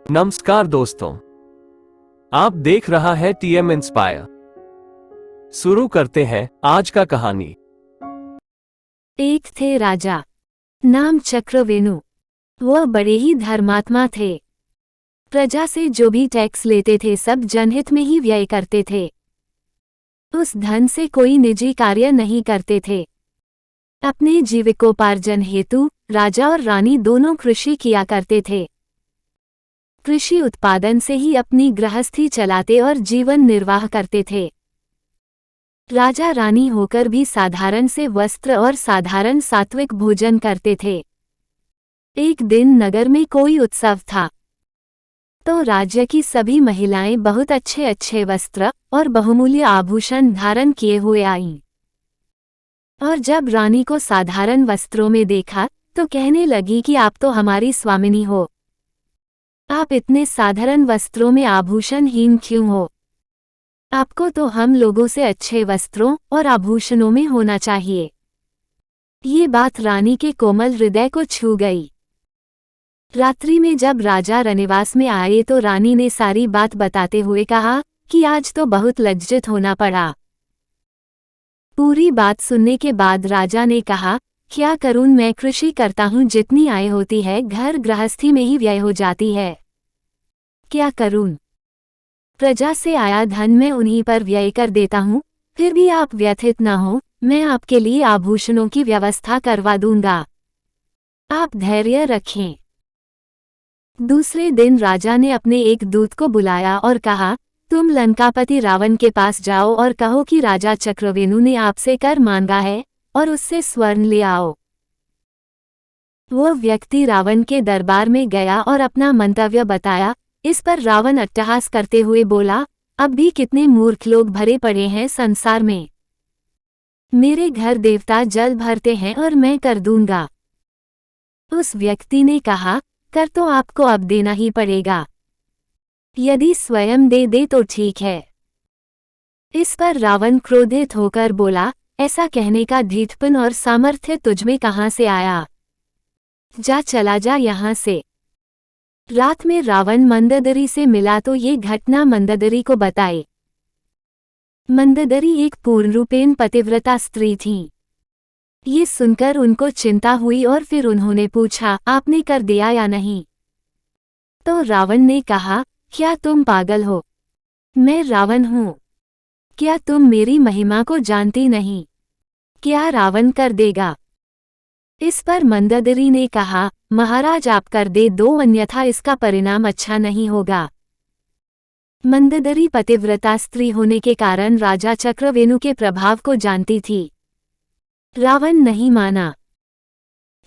नमस्कार दोस्तों, आप देख रहा है टीएम इंस्पायर। शुरू करते हैं आज का कहानी। एक थे राजा, नाम चक्रवेणु। वह बड़े ही धर्मात्मा थे। प्रजा से जो भी टैक्स लेते थे सब जनहित में ही व्यय करते थे। उस धन से कोई निजी कार्य नहीं करते थे। अपने जीविकोपार्जन हेतु राजा और रानी दोनों कृषि किया करते थे। कृषि उत्पादन से ही अपनी गृहस्थी चलाते और जीवन निर्वाह करते थे। राजा रानी होकर भी साधारण से वस्त्र और साधारण सात्विक भोजन करते थे। एक दिन नगर में कोई उत्सव था, तो राज्य की सभी महिलाएं बहुत अच्छे अच्छे वस्त्र और बहुमूल्य आभूषण धारण किए हुए आईं। और जब रानी को साधारण वस्त्रों में देखा तो कहने लगी कि आप तो हमारी स्वामिनी हो, आप इतने साधारण वस्त्रों में आभूषणहीन क्यों हो? आपको तो हम लोगों से अच्छे वस्त्रों और आभूषणों में होना चाहिए। ये बात रानी के कोमल हृदय को छू गई। रात्रि में जब राजा रनिवास में आए तो रानी ने सारी बात बताते हुए कहा कि आज तो बहुत लज्जित होना पड़ा। पूरी बात सुनने के बाद राजा ने कहा, क्या करूं, मैं कृषि करता हूं, जितनी आय होती है घर गृहस्थी में ही व्यय हो जाती है। क्या करूं? प्रजा से आया धन मैं उन्हीं पर व्यय कर देता हूं। फिर भी आप व्यथित न हो, मैं आपके लिए आभूषणों की व्यवस्था करवा दूंगा। आप धैर्य रखें। दूसरे दिन राजा ने अपने एक दूत को बुलाया और कहा, तुम लंकापति रावण के पास जाओ और कहो कि राजा चक्रवेणु ने आपसे कर मांगा है और उससे स्वर्ण ले आओ। वो व्यक्ति रावण के दरबार में गया और अपना मंतव्य बताया। इस पर रावण अट्टहास करते हुए बोला, अब भी कितने मूर्ख लोग भरे पड़े हैं संसार में। मेरे घर देवता जल भरते हैं और मैं कर दूंगा। उस व्यक्ति ने कहा, कर तो आपको अब देना ही पड़ेगा। यदि स्वयं दे दे तो ठीक है। इस पर रावण क्रोधित होकर बोला, ऐसा कहने का ढीठपन और सामर्थ्य तुझमें कहाँ से आया? जा, चला जा यहाँ से। रात में रावण मंदोदरी से मिला तो ये घटना मंदोदरी को बताई। मंदोदरी एक पूर्णरूपेण पतिव्रता स्त्री थी। ये सुनकर उनको चिंता हुई और फिर उन्होंने पूछा, आपने कर दिया या नहीं? तो रावण ने कहा, क्या तुम पागल हो? मैं रावण हूँ। क्या तुम मेरी महिमा को जानती नहीं? क्या रावण कर देगा? इस पर मंदोदरी ने कहा, महाराज आप कर दे दो, अन्यथा इसका परिणाम अच्छा नहीं होगा। मंदोदरी पतिव्रता स्त्री होने के कारण राजा चक्रवेणु के प्रभाव को जानती थी। रावण नहीं माना।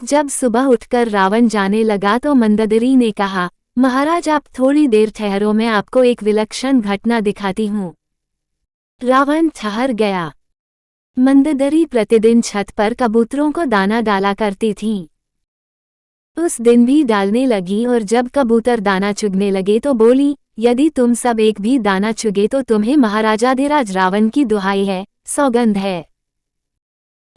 जब सुबह उठकर रावण जाने लगा तो मंदोदरी ने कहा, महाराज आप थोड़ी देर ठहरो, मैं आपको एक विलक्षण घटना दिखाती हूँ। रावण ठहर गया। मंदोदरी प्रतिदिन छत पर कबूतरों को दाना डाला करती थीं। उस दिन भी डालने लगी और जब कबूतर दाना चुगने लगे तो बोली, यदि तुम सब एक भी दाना चुगे तो तुम्हें महाराजाधिराज रावण की दुहाई है, सौगंध है।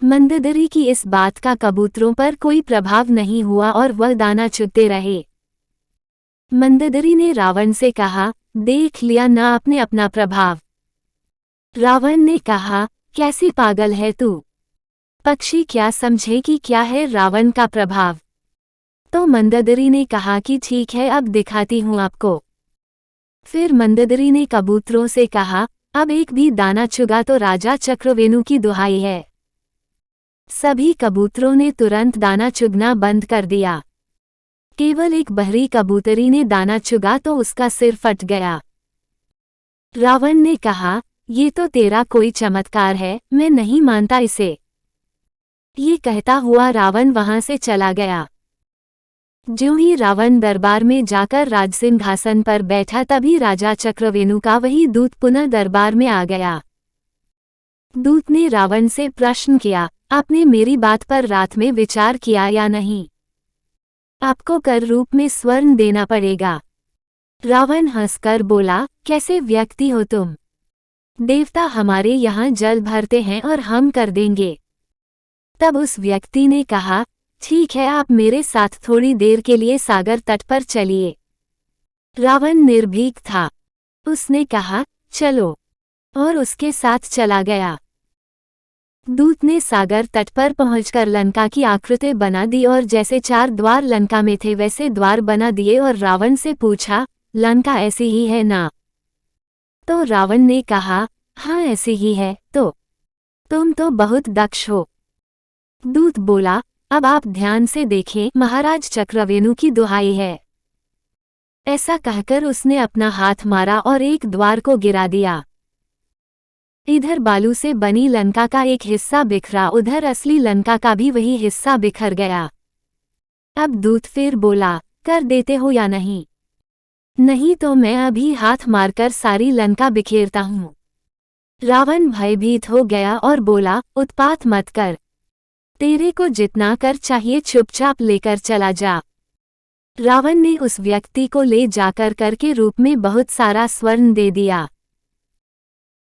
मंदोदरी की इस बात का कबूतरों पर कोई प्रभाव नहीं हुआ और वह दाना चुगते रहे। मंदोदरी ने रावण से कहा, देख लिया ना आपने अपना प्रभाव? रावण ने कहा, कैसी पागल है तू? पक्षी क्या समझे कि क्या है रावण का प्रभाव? तो मंदोदरी ने कहा कि ठीक है, अब दिखाती हूँ आपको। फिर मंदोदरी ने कबूतरों से कहा, अब एक भी दाना चुगा तो राजा चक्रवेणु की दुहाई है। सभी कबूतरों ने तुरंत दाना चुगना बंद कर दिया। केवल एक बहरी कबूतरी ने दाना चुगा तो उसका सिर फट गया। रावण ने कहा, ये तो तेरा कोई चमत्कार है, मैं नहीं मानता इसे। ये कहता हुआ रावण वहां से चला गया। ज्यों ही रावण दरबार में जाकर राजसिंहासन पर बैठा तभी राजा चक्रवेणु का वही दूत पुनः दरबार में आ गया। दूत ने रावण से प्रश्न किया, आपने मेरी बात पर रात में विचार किया या नहीं? आपको कर रूप में स्वर्ण देना पड़ेगा। रावण हंसकर बोला, कैसे व्यक्ति हो तुम? देवता हमारे यहाँ जल भरते हैं और हम कर देंगे। तब उस व्यक्ति ने कहा, ठीक है, आप मेरे साथ थोड़ी देर के लिए सागर तट पर चलिए। रावण निर्भीक था। उसने कहा, चलो, और उसके साथ चला गया। दूत ने सागर तट पर पहुंचकर लंका की आकृति बना दी और जैसे 4 द्वार लंका में थे वैसे द्वार बना दिए और रावण से पूछा, लंका ऐसी ही है ना? तो रावण ने कहा, हाँ ऐसी ही है। तो तुम तो बहुत दक्ष हो। दूत बोला, अब आप ध्यान से देखें, महाराज चक्रवेणु की दुहाई है। ऐसा कहकर उसने अपना हाथ मारा और एक द्वार को गिरा दिया। इधर बालू से बनी लंका का एक हिस्सा बिखरा, उधर असली लंका का भी वही हिस्सा बिखर गया। अब दूत फिर बोला, कर देते हो या नहीं? नहीं तो मैं अभी हाथ मारकर सारी लंका बिखेरता हूँ। रावण भयभीत हो गया और बोला, उत्पात मत कर। तेरे को जितना कर चाहिए चुपचाप लेकर चला जा। रावण ने उस व्यक्ति को ले जाकर कर के रूप में बहुत सारा स्वर्ण दे दिया।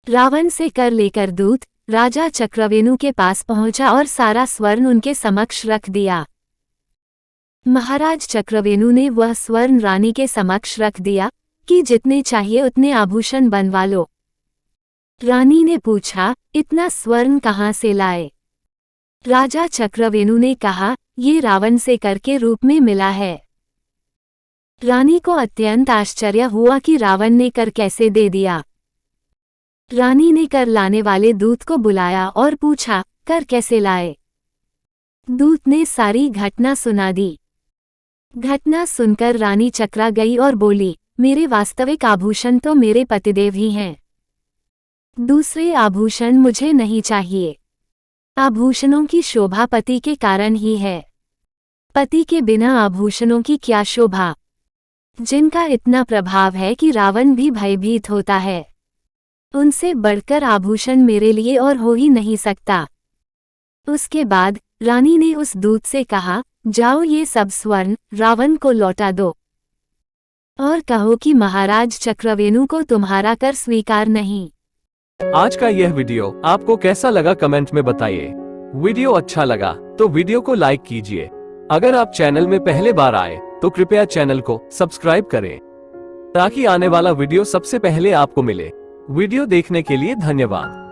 रावण से कर लेकर दूत राजा चक्रवेणु के पास पहुंचा और सारा स्वर्ण उनके समक्ष रख दिया। महाराज चक्रवेणु ने वह स्वर्ण रानी के समक्ष रख दिया कि जितने चाहिए उतने आभूषण बनवा लो। रानी ने पूछा, इतना स्वर्ण कहाँ से लाए? राजा चक्रवेणु ने कहा, ये रावण से कर के रूप में मिला है। रानी को अत्यंत आश्चर्य हुआ कि रावण ने कर कैसे दे दिया। रानी ने कर लाने वाले दूत को बुलाया और पूछा, कर कैसे लाए? दूत ने सारी घटना सुना दी। घटना सुनकर रानी चकरा गई और बोली, मेरे वास्तविक आभूषण तो मेरे पतिदेव ही हैं। दूसरे आभूषण मुझे नहीं चाहिए। आभूषणों की शोभा पति के कारण ही है। पति के बिना आभूषणों की क्या शोभा, जिनका इतना प्रभाव है कि रावण भी भयभीत होता है। उनसे बढ़कर आभूषण मेरे लिए और हो ही नहीं सकता। उसके बाद रानी ने उस दूत से कहा, जाओ ये सब स्वर्ण रावण को लौटा दो और कहो कि महाराज चक्रवेणु को तुम्हारा कर स्वीकार नहीं। आज का यह वीडियो आपको कैसा लगा कमेंट में बताइए। वीडियो अच्छा लगा तो वीडियो को लाइक कीजिए। अगर आप चैनल में पहले बार आए तो कृपया चैनल को सब्सक्राइब करें ताकि आने वाला वीडियो सबसे पहले आपको मिले। वीडियो देखने के लिए धन्यवाद।